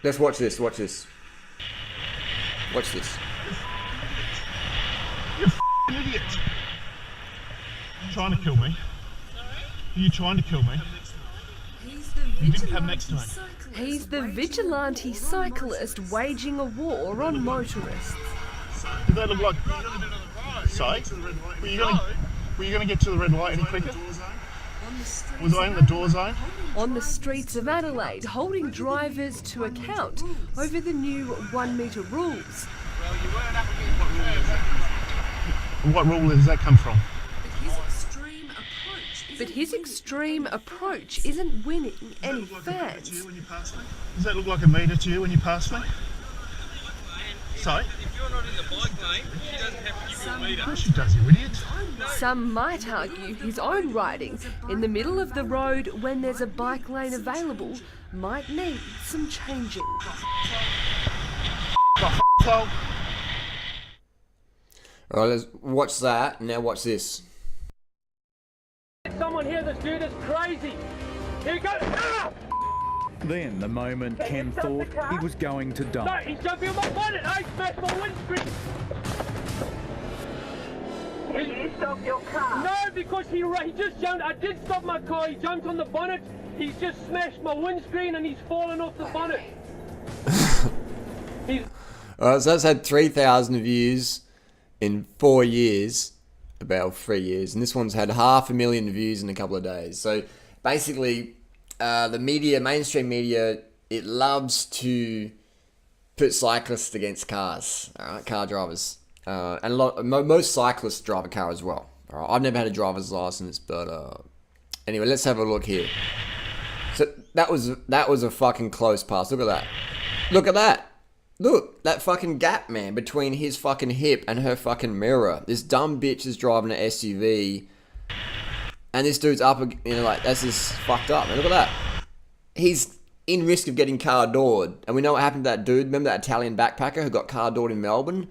Let's watch this. Watch this. Watch this. You f***ing idiot. You trying to kill me? Are you trying to kill me? You didn't come next to me. He's the vigilante cyclist waging a war on motorists. Did that look like... Sorry? Were you going to get to the red light any quicker? Was I in the door zone? On the streets of Adelaide, holding drivers to account over the new 1 metre rules. What rule does that come from? But his extreme approach isn't winning any fans. Does that look like a metre to you when you pass me? Sorry? If you're not in the bike lane, she doesn't have to give you a metre. Of course she does, you idiot. Some might argue his own riding in the middle of the road when there's a bike lane available might need some changing. Alright, let's watch that. Now watch this. Someone here, this dude is crazy. Here he goes. Ah! Then, the moment Ken thought he was going to No, die. he's jumping on my bonnet. I smashed my windscreen. Did you stop your car? No, because he just jumped. I did stop my car. He jumped on the bonnet. He's just smashed my windscreen and he's fallen off the bonnet. Alright, so that's had 3,000 views in 4 years. About 3 years, and this one's had 500,000 views in a couple of days. So basically, the media, mainstream media, it loves to put cyclists against cars, alright, car drivers, and most cyclists drive a car as well. Alright, I've never had a driver's license, but anyway, let's have a look here. So that was a fucking close pass. Look at that. Look at that. Look, that fucking gap, man, between his fucking hip and her fucking mirror. This dumb bitch is driving an SUV, and this dude's up, you know, like, that's just fucked up, man. Look at that. He's in risk of getting car doored, and we know what happened to that dude. Remember that Italian backpacker who got car doored in Melbourne?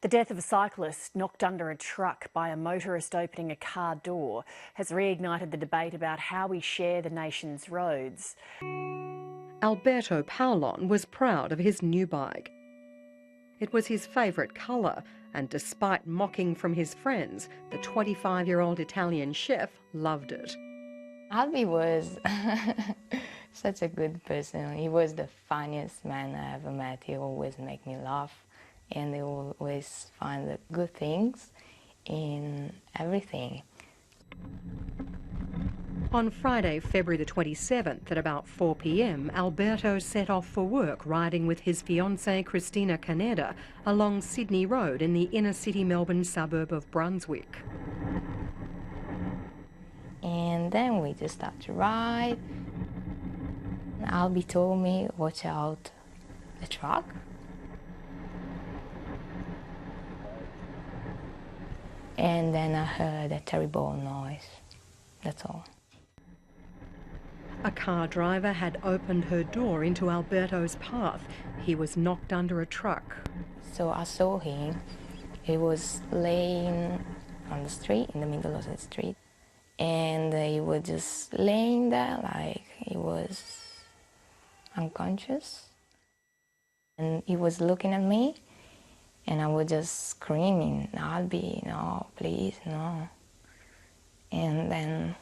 The death of a cyclist knocked under a truck by a motorist opening a car door has reignited the debate about how we share the nation's roads. Alberto Paolon was proud of his new bike. It was his favourite colour, and despite mocking from his friends, the 25-year-old Italian chef loved it. Albi was such a good person. He was the funniest man I ever met. He always made me laugh. And they always find the good things in everything. On Friday, February the 27th at about 4 p.m, Alberto set off for work riding with his fiancée Christina Caneda along Sydney Road in the inner city Melbourne suburb of Brunswick. And then we just started to ride. Albi told me, watch out the truck. And then I heard a terrible noise, that's all. A car driver had opened her door into Alberto's path. He was knocked under a truck. So I saw him. He was laying on the street, in the middle of the street. And he was just laying there like he was unconscious. And he was looking at me. And I was just screaming, Albi, no, please, no. And then...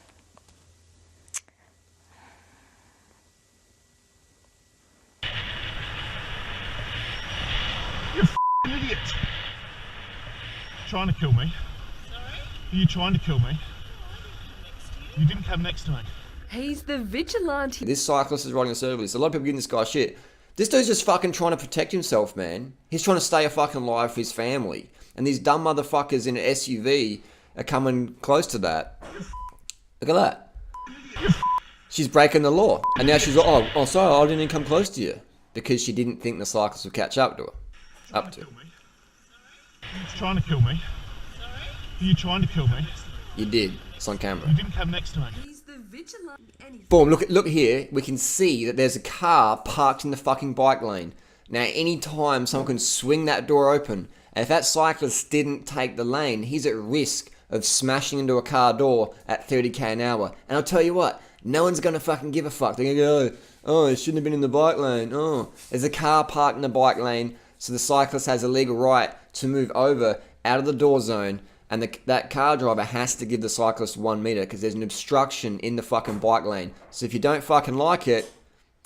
You f***ing idiot. Trying to kill me? Sorry? Are you trying to kill me? You didn't come next to me. He's the vigilante. This cyclist is riding a service. A lot of people giving this guy shit. This dude's just fucking trying to protect himself, man. He's trying to stay fucking alive for his family. And these dumb motherfuckers in an SUV are coming close to that. Look at that. She's breaking the law. And now she's like, oh, sorry, I didn't even come close to you. Because she didn't think the cyclist would catch up to her. Up to. Are you trying to kill me? Are you trying to kill me? You did. It's on camera. You didn't come next to me. He's the vigilante. Boom, look here. We can see that there's a car parked in the fucking bike lane. Now, any time someone can swing that door open, and if that cyclist didn't take the lane, he's at risk of smashing into a car door at 30k an hour. And I'll tell you what, no one's going to fucking give a fuck. They're going to go, oh, it shouldn't have been in the bike lane. Oh, there's a car parked in the bike lane, so the cyclist has a legal right to move over out of the door zone, and that car driver has to give the cyclist 1 meter because there's an obstruction in the fucking bike lane. So if you don't fucking like it,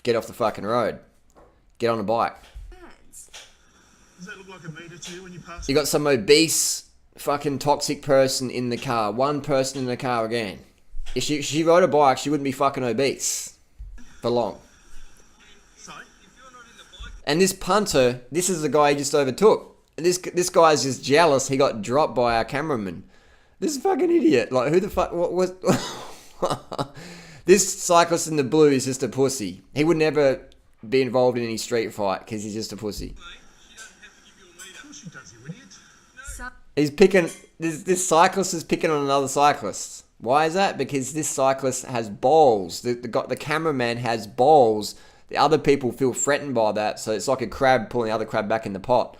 get off the fucking road. Get on a bike. Does that look like a meter to you when you pass? You got some obese, fucking toxic person in the car. One person in the car again. If she rode a bike, she wouldn't be fucking obese for long. Sorry? And this punter, this is the guy he just overtook. This guy's just jealous he got dropped by our cameraman. This fucking idiot. Like, who the fuck... What was... This cyclist in the blue is just a pussy. He would never be involved in any street fight because he's just a pussy. He's picking... This cyclist is picking on another cyclist. Why is that? Because this cyclist has balls. The cameraman has balls. The other people feel threatened by that, so it's like a crab pulling the other crab back in the pot.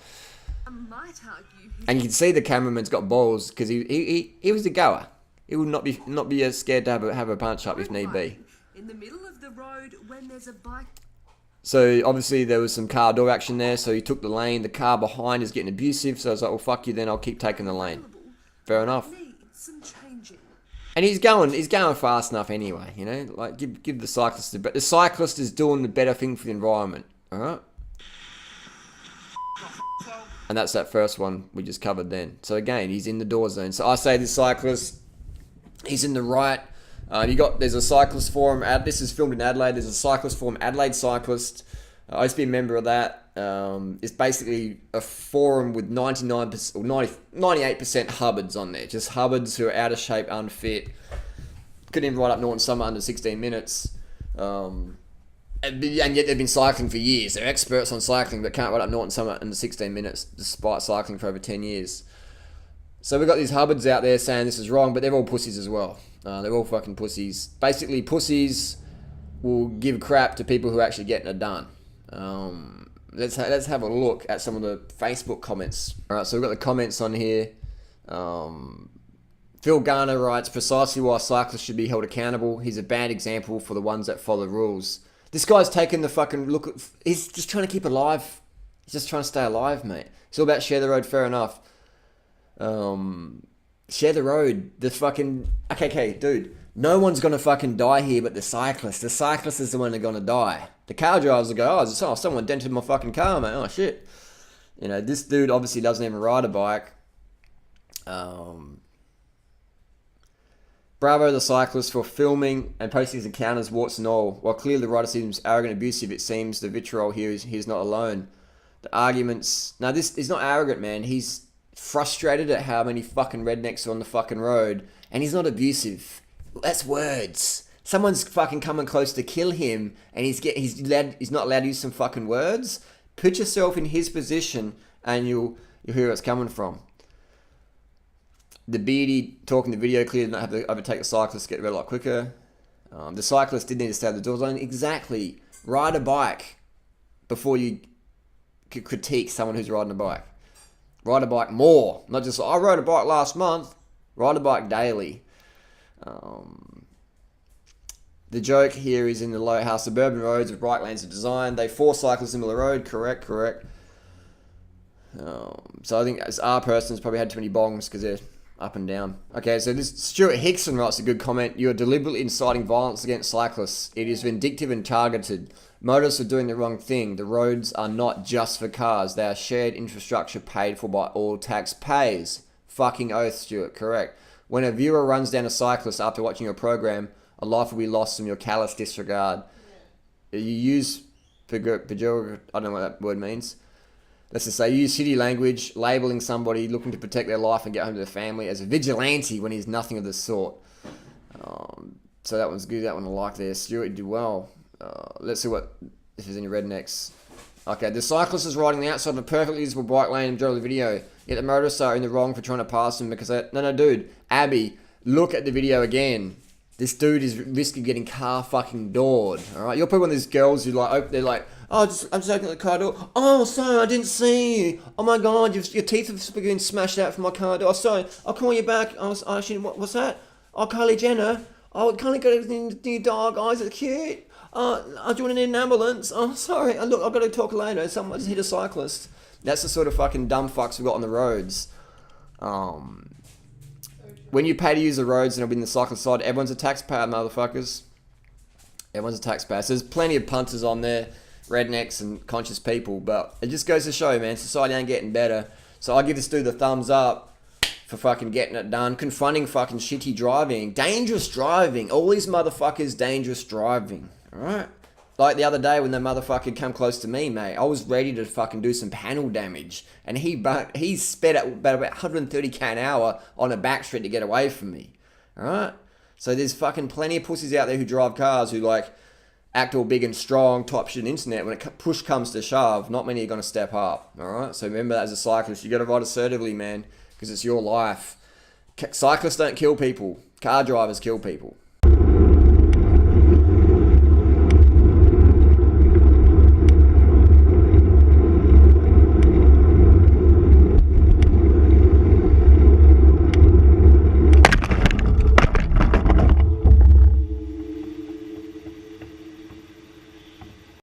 And you can see the cameraman's got balls because he was a goer. He would not be scared to have a punch up if need be. In the middle of the road when there's a bike. So obviously there was some car door action there, so he took the lane. The car behind is getting abusive, so I was like, well, fuck you then, I'll keep taking the lane. Fair enough. And he's going fast enough anyway, you know? Like, give the cyclist but the cyclist is doing the better thing for the environment, alright? And that's that first one we just covered then. So again, he's in the door zone. So I say this cyclist, he's in the right. There's a cyclist forum. This is filmed in Adelaide. There's a cyclist forum, Adelaide Cyclists. I used to be a member of that. It's basically a forum with 99% or 98% hubbards on there. Just hubbards who are out of shape, unfit. Couldn't even ride up Norton Summer under 16 minutes. And yet they've been cycling for years. They're experts on cycling but can't ride up Norton Summer under 16 minutes despite cycling for over 10 years. So we've got these hubbards out there saying this is wrong, but they're all pussies as well. They're all fucking pussies. Basically, pussies will give crap to people who are actually getting it done. Let's have a look at some of the Facebook comments. Alright, so we've got the comments on here. Phil Garner writes, precisely why cyclists should be held accountable. He's a bad example for the ones that follow rules. This guy's taking the fucking look. He's just trying to keep alive. He's just trying to stay alive, mate. It's all about share the road, fair enough. Share the road. The fucking... Okay, dude. No one's going to fucking die here but the cyclist. The cyclist is the one that's going to die. The car drivers will go, oh, someone dented my fucking car, mate. Oh, shit. You know, this dude obviously doesn't even ride a bike. Bravo the cyclist for filming and posting his encounters, warts and all. While clearly the rider seems arrogant and abusive, it seems the vitriol here is he's not alone. The arguments... Now, this is not arrogant, man. He's frustrated at how many fucking rednecks are on the fucking road. And he's not abusive. That's words. Someone's fucking coming close to kill him, and he's not allowed to use some fucking words. Put yourself in his position, and you'll hear where it's coming from. The beardy talking the video clearly did not have to overtake the cyclist to get the red light quicker. The cyclist did need to stay at the door zone. Exactly. Ride a bike before you critique someone who's riding a bike. Ride a bike more. Not just, I rode a bike last month. Ride a bike daily. The joke here is in the low how suburban roads with bike lanes are designed. They force cyclists into the road. Correct. So I think as our person's probably had too many bongs because they're up and down. Okay, so this Stuart Hickson writes a good comment. You are deliberately inciting violence against cyclists. It is vindictive and targeted. Motorists are doing the wrong thing. The roads are not just for cars. They are shared infrastructure paid for by all taxpayers. Fucking oath, Stuart. Correct. When a viewer runs down a cyclist after watching your program, a life will be lost from your callous disregard. You use pejorative, I don't know what that word means. Let's just say you use city language, labelling somebody looking to protect their life and get home to their family as a vigilante when he's nothing of the sort. So that one's good. That one I like there. Stuart, you did well. Let's see if there's any rednecks. Okay, the cyclist is riding the outside of a perfectly usable bike lane in the video. Yet the motorists are in the wrong for trying to pass them because they... No, dude. Abby, look at the video again. This dude is risking getting car fucking doored. All right, you're probably one of these girls who they're like, oh, I'm just opening the car door. Oh, sorry, I didn't see you. Oh my god, your teeth have been smashed out from my car door. Oh, sorry, I'll call you back. Oh, actually, what's that? Oh, Kylie Jenner. Oh, Kylie got a new dog. Oh, is it cute? Oh, do you want to need an ambulance? Oh, sorry. Look, I've got to talk later. Someone just hit a cyclist. That's the sort of fucking dumb fucks we got on the roads. When you pay to use the roads and it'll be in the cyclist side, everyone's a taxpayer, motherfuckers. Everyone's a taxpayer. So there's plenty of punters on there, rednecks and conscious people, but it just goes to show, man, society ain't getting better. So I give this dude the thumbs up for fucking getting it done, confronting fucking shitty driving, dangerous driving, all these motherfuckers dangerous driving, alright? Like the other day when that motherfucker come close to me, mate, I was ready to fucking do some panel damage, and he sped at about 130k an hour on a back street to get away from me, alright? So there's fucking plenty of pussies out there who drive cars who like act all big and strong, top shit internet. When push comes to shove, not many are going to step up, alright? So remember that as a cyclist, you got to ride assertively, man, because it's your life. Cyclists don't kill people, car drivers kill people.